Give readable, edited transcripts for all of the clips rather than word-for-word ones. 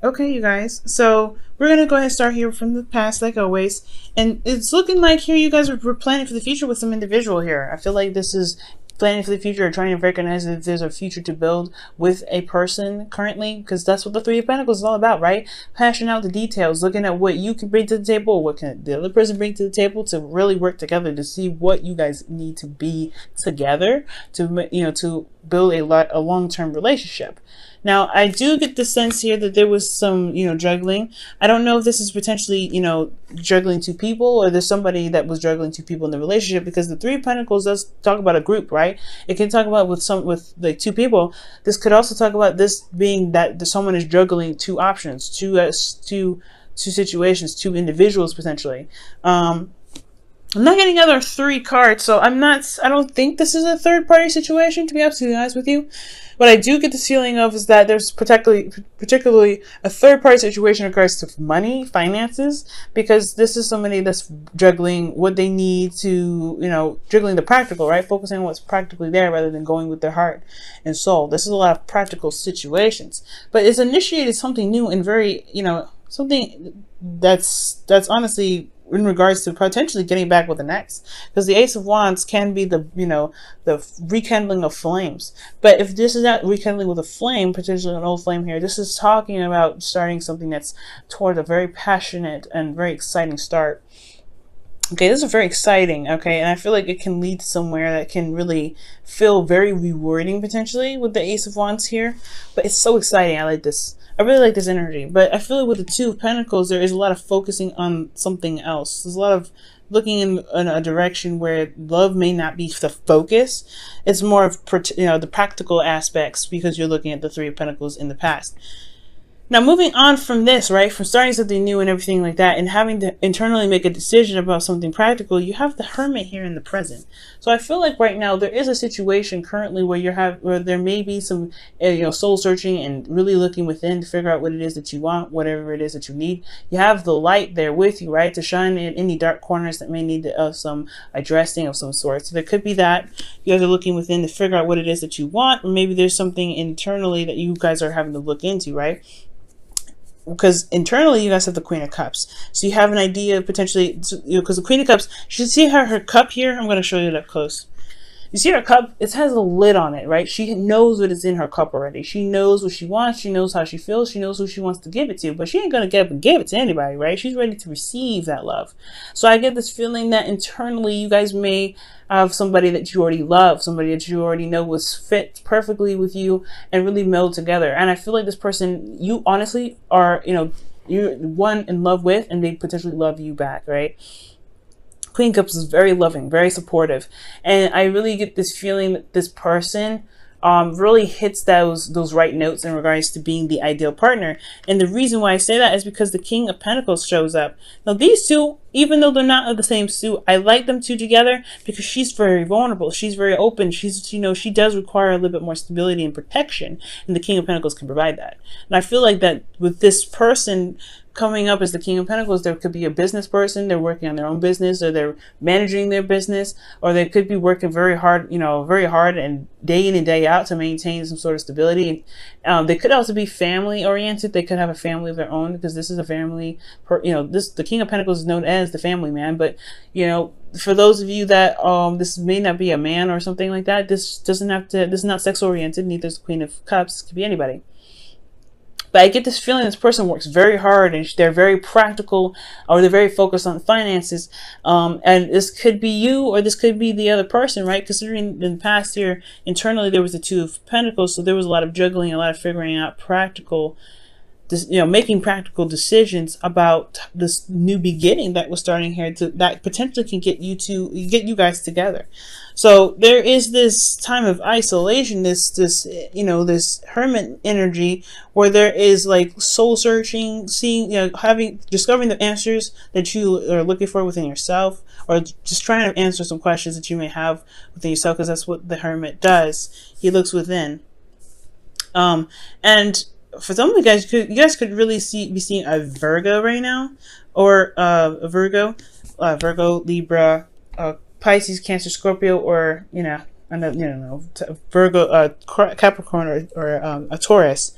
Okay, you guys. So we're gonna go ahead and start here from the past, like always. And it's looking like here you guys are planning for the future with some individual here. I feel like this is planning for the future, or trying to recognize that there's a future to build with a person currently, because that's what the Three of Pentacles is all about, right? Hashing out the details, looking at what you can bring to the table, what can the other person bring to the table, to really work together to see what you guys need to be together to, to build a long-term relationship. Now, I do get the sense here that there was some, juggling. I don't know if this is potentially, juggling two people, or there's somebody that was juggling two people in the relationship, because the Three of Pentacles does talk about a group, right? It can talk about with like two people. This could also talk about this being that someone is juggling two options, two situations, two individuals potentially. I'm not getting other three cards, so I don't think this is a third party situation, to be absolutely honest with you. What I do get this feeling of is that there's particularly a third party situation in regards to money, finances, because this is somebody that's juggling what they need to, juggling the practical, right? Focusing on what's practically there rather than going with their heart and soul. This is a lot of practical situations, but it's initiated something new and very, something that's honestly in regards to potentially getting back with an ex, because the Ace of Wands can be the rekindling of flames. But if this is not rekindling with a flame, potentially an old flame here, this is talking about starting something that's toward a very passionate and very exciting start. Okay, this is very exciting, okay, and I feel like it can lead to somewhere that can really feel very rewarding potentially with the Ace of Wands here. But it's so exciting. I like this. I really like this energy, but I feel like with the Two of Pentacles, there is a lot of focusing on something else. There's a lot of looking in a direction where love may not be the focus. It's more of, the practical aspects, because you're looking at the Three of Pentacles in the past. Now, moving on from this, right, from starting something new and everything like that, and having to internally make a decision about something practical, you have the Hermit here in the present. So I feel like right now there is a situation currently where there may be some, soul searching and really looking within to figure out what it is that you want, whatever it is that you need. You have the light there with you, right, to shine in any dark corners that may need some addressing of some sort. So there could be that you guys are looking within to figure out what it is that you want, or maybe there's something internally that you guys are having to look into, right? Because internally you guys have the Queen of Cups, so you have an idea of potentially, because the Queen of Cups, you should see her cup here. I'm going to show you it up close. You see her cup, it has a lid on it, right? She knows what is in her cup already. She knows what she wants. She knows how she feels. She knows who she wants to give it to, but she ain't going to get up and give it to anybody, right? She's ready to receive that love. So I get this feeling that internally you guys may have somebody that you already love, somebody that you already know was fit perfectly with you and really meld together. And I feel like this person, you honestly are, you're one in love with, and they potentially love you back, right? Queen of Cups is very loving, very supportive. And I really get this feeling that this person really hits those right notes in regards to being the ideal partner. And the reason why I say that is because the King of Pentacles shows up. Now these two, even though they're not of the same suit, I like them two together because she's very vulnerable. She's very open. She does require a little bit more stability and protection, and the King of Pentacles can provide that. And I feel like that with this person coming up as the King of Pentacles, there could be a business person. They're working on their own business, or they're managing their business, or they could be working very hard, and day in and day out to maintain some sort of stability. They could also be family oriented. They could have a family of their own, because this is a family. The King of Pentacles is known as the family man. But for those of you that this may not be a man or something like that, this is not sex oriented. Neither is the Queen of Cups. It could be anybody. But I get this feeling this person works very hard, and they're very practical, or they're very focused on finances. And this could be you, or this could be the other person, right? Considering in the past here, internally there was the Two of Pentacles, so there was a lot of juggling, a lot of figuring out making practical decisions about this new beginning that was starting here, that potentially can get you guys together. So there is this time of isolation, this hermit energy, where there is like soul searching, seeing, discovering the answers that you are looking for within yourself, or just trying to answer some questions that you may have within yourself, because that's what the hermit does. He looks within. And for some of you guys could really be seeing a Virgo right now, or a Virgo, Libra, Pisces, Cancer, Scorpio, or Virgo, Capricorn, or a Taurus.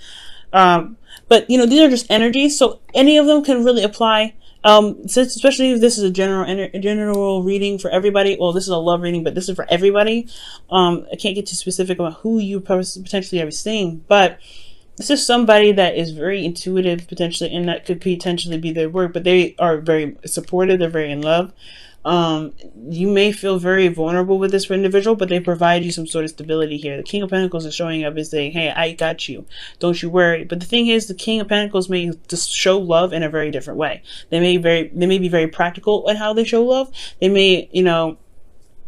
But you know, these are just energies, so any of them can really apply. Since especially if this is a general reading for everybody. Well, this is a love reading, but this is for everybody. I can't get too specific about who you potentially are seeing, but this is somebody that is very intuitive potentially, and that could potentially be their work. But they are very supportive. They're very in love. You may feel very vulnerable with this individual, but they provide you some sort of stability here. The King of Pentacles is showing up and saying, hey, I got you. Don't you worry. But the thing is, the King of Pentacles may just show love in a very different way. They may be very practical in how they show love. They may, you know,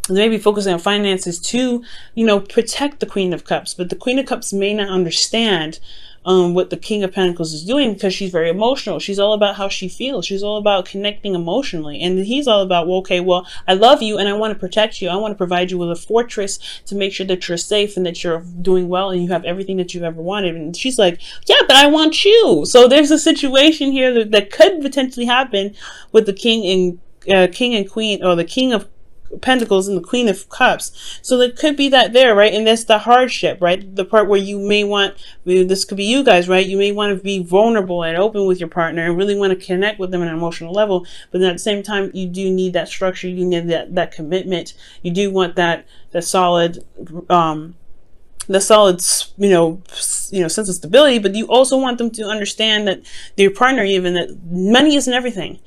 they may be focusing on finances to, you know, protect the Queen of Cups. But the Queen of Cups may not understand what the King of Pentacles is doing, because she's very emotional. She's all about how she feels. She's all about connecting emotionally. And he's all about, well, okay, well, I love you and I want to protect you. I want to provide you with a fortress to make sure that you're safe and that you're doing well and you have everything that you've ever wanted. And she's like, yeah, but I want you. So there's a situation here that could potentially happen with the King and Queen, or the King of Pentacles and the Queen of Cups. So there could be that there, right? And that's the hardship, right? The part where you may want, this could be you guys, right? You may want to be vulnerable and open with your partner and really want to connect with them on an emotional level. But then at the same time, you do need that structure. You need that commitment. You do want that solid, you know, sense of stability. But you also want them to understand that their partner, even, that money isn't everything.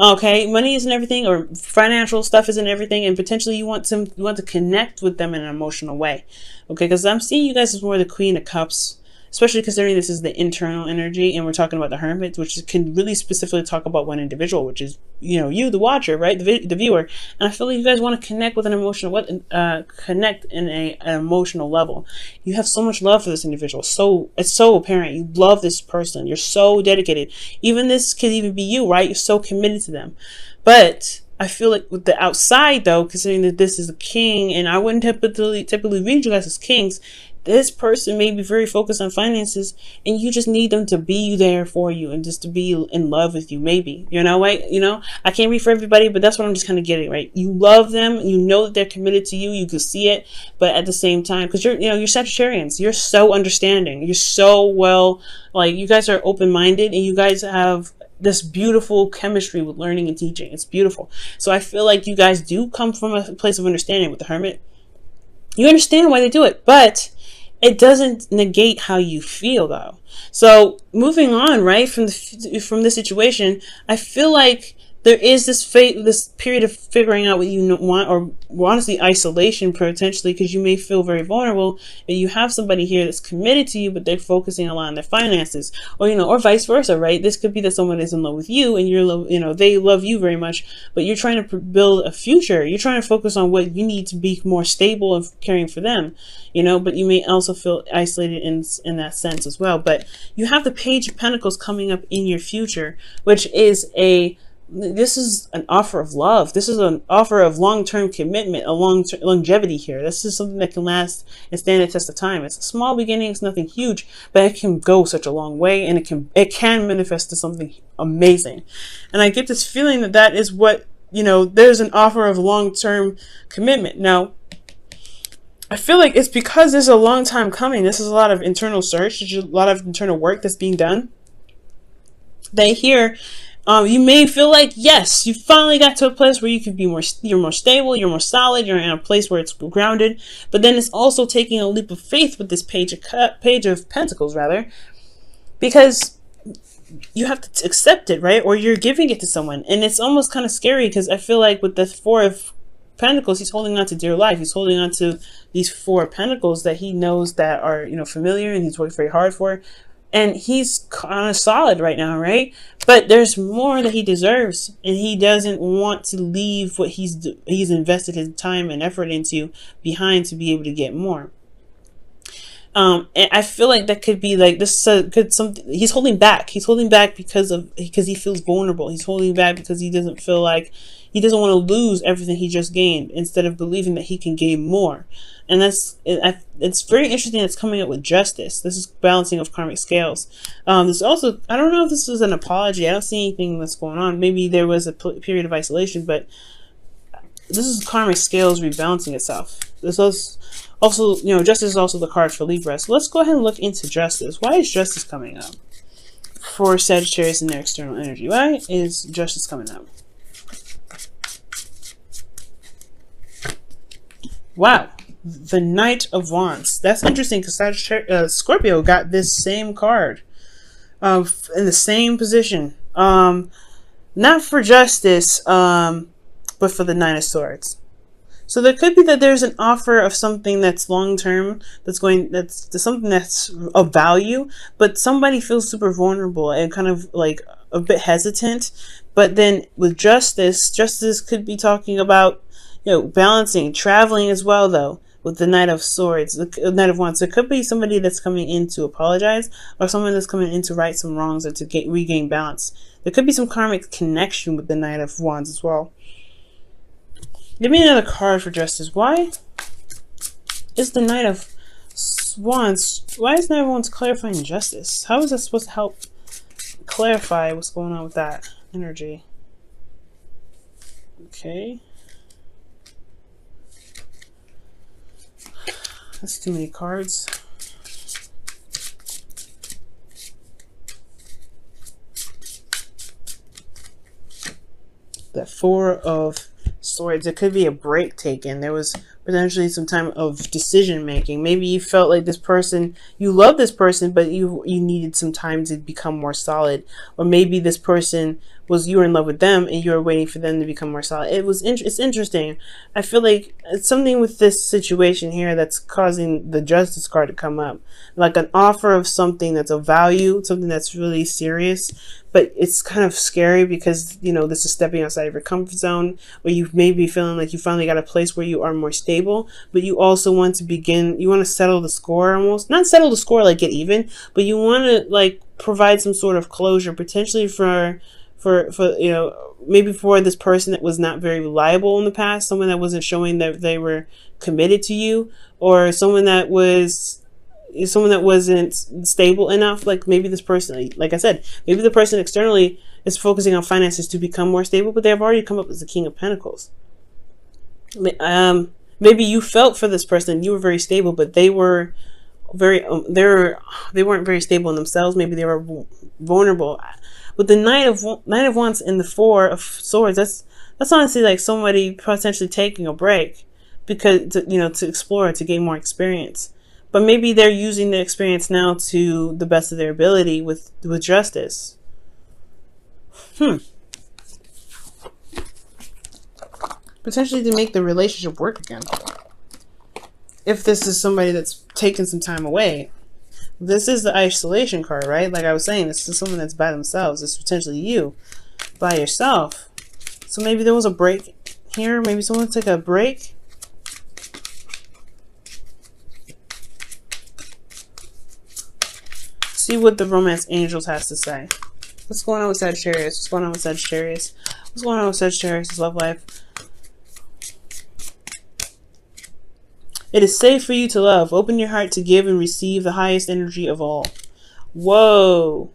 Okay, money isn't everything, or financial stuff isn't everything, and potentially you want to connect with them in an emotional way. Okay, because I'm seeing you guys as more the Queen of Cups, especially considering this is the internal energy, and we're talking about the Hermit, which can really specifically talk about one individual, which is, you know, you, the watcher, right, the viewer. And I feel like you guys want to connect with an emotional, connect in an emotional level. You have so much love for this individual. So it's so apparent. You love this person. You're so dedicated. Even this could even be you, right? You're so committed to them. But I feel like with the outside, though, considering that this is a king, and I wouldn't typically read you guys as kings, this person may be very focused on finances, and you just need them to be there for you and just to be in love with you, maybe. You know, right? You know, I can't read for everybody, but that's what I'm just kind of getting, right? You love them, you know that they're committed to you, you can see it, but at the same time, because you're Sagittarians, you're so understanding, you're so well, like, you guys are open-minded, and you guys have this beautiful chemistry with learning and teaching. It's beautiful. So I feel like you guys do come from a place of understanding with the Hermit. You understand why they do it, but it doesn't negate how you feel, though. So moving on, right, from this situation, I feel like there is this period of figuring out what you want, or honestly isolation potentially, because you may feel very vulnerable, and you have somebody here that's committed to you, but they're focusing a lot on their finances, or, you know, or vice versa, right? This could be that someone is in love with you, and they love you very much, but you're trying to build a future. You're trying to focus on what you need to be more stable of caring for them, you know, but you may also feel isolated in that sense as well. But you have the Page of Pentacles coming up in your future, which is this is an offer of love. This is an offer of long-term commitment, a longevity here. This is something that can last and stand the test of time. It's a small beginning, it's nothing huge, but it can go such a long way, and it can manifest to something amazing. And I get this feeling that is what, you know, there's an offer of long-term commitment. Now, I feel like it's because this is a long time coming. This is a lot of internal search. There's a lot of internal work that's being done. They here, you may feel like, yes, you finally got to a place where you can be you're more stable, you're more solid, you're in a place where it's grounded. But then it's also taking a leap of faith with this Page of Pentacles, rather, because you have to accept it, right? Or you're giving it to someone, and it's almost kind of scary, because I feel like with the Four of Pentacles, he's holding on to dear life. He's holding on to these Four of Pentacles that he knows that are, you know, familiar, and he's worked very hard for. And he's kind of solid right now, right? But there's more that he deserves, and he doesn't want to leave what he's invested his time and effort into behind to be able to get more. And I feel like that could be like this. He's holding back. He's holding back because he feels vulnerable. He's holding back because he doesn't feel like he doesn't want to lose everything he just gained, instead of believing that he can gain more. And it's very interesting. It's coming up with Justice. This is balancing of karmic scales. There's also, I don't know if this is an apology. I don't see anything that's going on. Maybe there was a period of isolation, but this is karmic scales rebalancing itself. This is also, you know, justice is also the card for Libra. So let's go ahead and look into justice. Why is justice coming up for Sagittarius and their external energy? Why is justice coming up? Wow, the Knight of Wands. That's interesting because Scorpio got this same card in the same position. Not for justice, but for the Nine of Swords. So there could be that there's an offer of something that's long term, that's something that's of value, but somebody feels super vulnerable and kind of like a bit hesitant. But then with justice could be talking about, you know, balancing, traveling as well, though, with the Knight of Swords, the Knight of Wands. It could be somebody that's coming in to apologize, or someone that's coming in to right some wrongs or to regain balance. There could be some karmic connection with the Knight of Wands as well. Give me another card for justice. Why is the Knight of Wands, why is Knight of Wands clarifying justice? How is that supposed to help clarify what's going on with that energy? Okay. That's too many cards. The Four of Swords. It could be a break taken. There was potentially some time of decision making. Maybe you felt like this person, you love this person, but you needed some time to become more solid. Or maybe this person you were in love with them and you were waiting for them to become more solid. It's interesting. I feel like it's something with this situation here that's causing the Justice card to come up. Like an offer of something that's of value, something that's really serious, but it's kind of scary because, you know, this is stepping outside of your comfort zone, or you may be feeling like you finally got a place where you are more stable, but you also want to you want to settle the score almost. Not settle the score like get even, but you want to like provide some sort of closure, potentially for you know, maybe for this person that was not very reliable in the past, someone that wasn't showing that they were committed to you, or someone that wasn't stable enough. Like maybe this person, like I said, maybe the person externally is focusing on finances to become more stable, but they've already come up as the King of Pentacles. Maybe you felt for this person, you were very stable, but they were very they weren't very stable in themselves. Maybe they were vulnerable. With the Knight of Wands and the Four of Swords, that's honestly like somebody potentially taking a break because to explore, to gain more experience. But maybe they're using the experience now to the best of their ability with justice. Potentially to make the relationship work again. If this is somebody that's taken some time away. This is the isolation card, right? Like I was saying, this is someone that's by themselves. It's potentially you by yourself. So maybe there was a break here. Maybe someone took a break. See what the romance angels has to say. What's going on with Sagittarius? What's going on with Sagittarius? What's going on with Sagittarius' love life? It is safe for you to love. Open your heart to give and receive the highest energy of all. Whoa.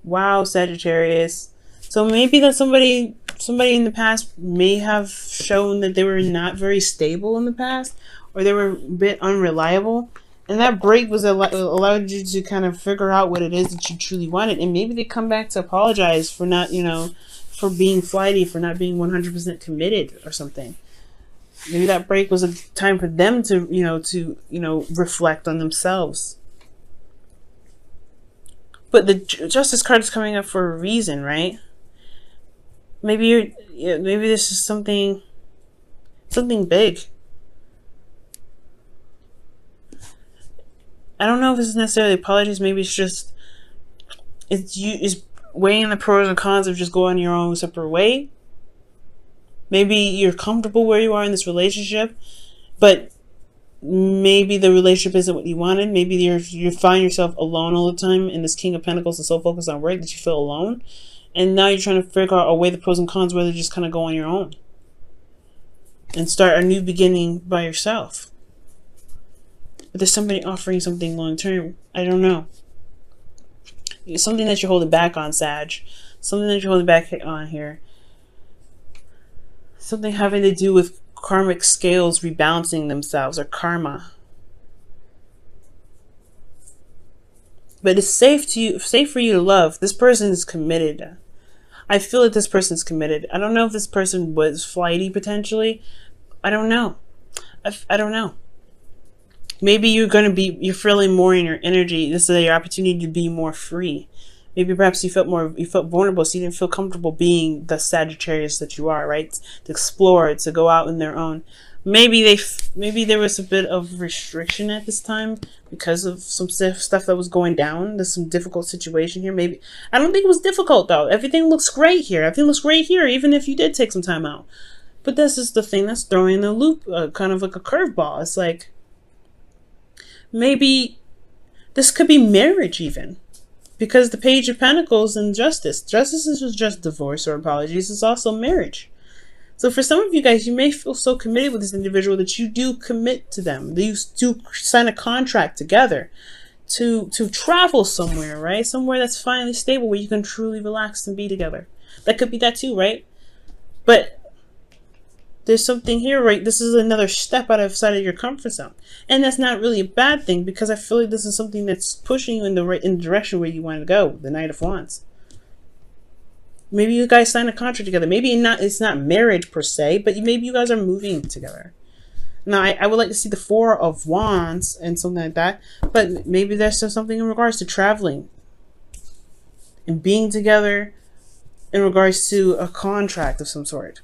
Wow, Sagittarius. So maybe that somebody in the past may have shown that they were not very stable in the past, or they were a bit unreliable. And that break was allowed you to kind of figure out what it is that you truly wanted. And maybe they come back to apologize for not, for being flighty, for not being 100% committed or something. Maybe that break was a time for them to, reflect on themselves. But the Justice card is coming up for a reason, right? Maybe maybe this is something big. I don't know if this is necessarily apologies. Maybe it's just it's weighing the pros and cons of just going your own separate way. Maybe you're comfortable where you are in this relationship, but maybe the relationship isn't what you wanted. Maybe you find yourself alone all the time, and this King of Pentacles is so focused on work that you feel alone. And now you're trying to figure out a way the pros and cons, whether just kind of go on your own and start a new beginning by yourself. But there's somebody offering something long term. I don't know. It's something that you're holding back on, Sag. Something that you're holding back on here. Something having to do with karmic scales rebalancing themselves, or karma. But it's safe for you to love. This person is committed. I feel like this person's committed. I don't know if this person was flighty potentially. I don't know. I don't know. Maybe you're feeling more in your energy. This is your opportunity to be more free. Maybe perhaps you felt vulnerable, so you didn't feel comfortable being the Sagittarius that you are, right? To explore, to go out on their own. Maybe there was a bit of restriction at this time because of some stuff that was going down. There's some difficult situation here. Maybe I don't think it was difficult though. Everything looks great here. Everything looks great here, even if you did take some time out. But this is the thing that's throwing the loop, kind of like a curveball. It's like maybe this could be marriage even. Because the Page of Pentacles and Justice. Justice is just divorce or apologies. It's also marriage. So for some of you guys, you may feel so committed with this individual that you do commit to them. You do sign a contract together to travel somewhere, right? Somewhere that's finally stable where you can truly relax and be together. That could be that too, right? But there's something here, right? This is another step outside of your comfort zone. And that's not really a bad thing because I feel like this is something that's pushing you in the direction where you want to go, the Knight of Wands. Maybe you guys sign a contract together. Maybe it's not marriage per se, but maybe you guys are moving together. Now, I would like to see the Four of Wands and something like that, but maybe there's something in regards to traveling and being together in regards to a contract of some sort.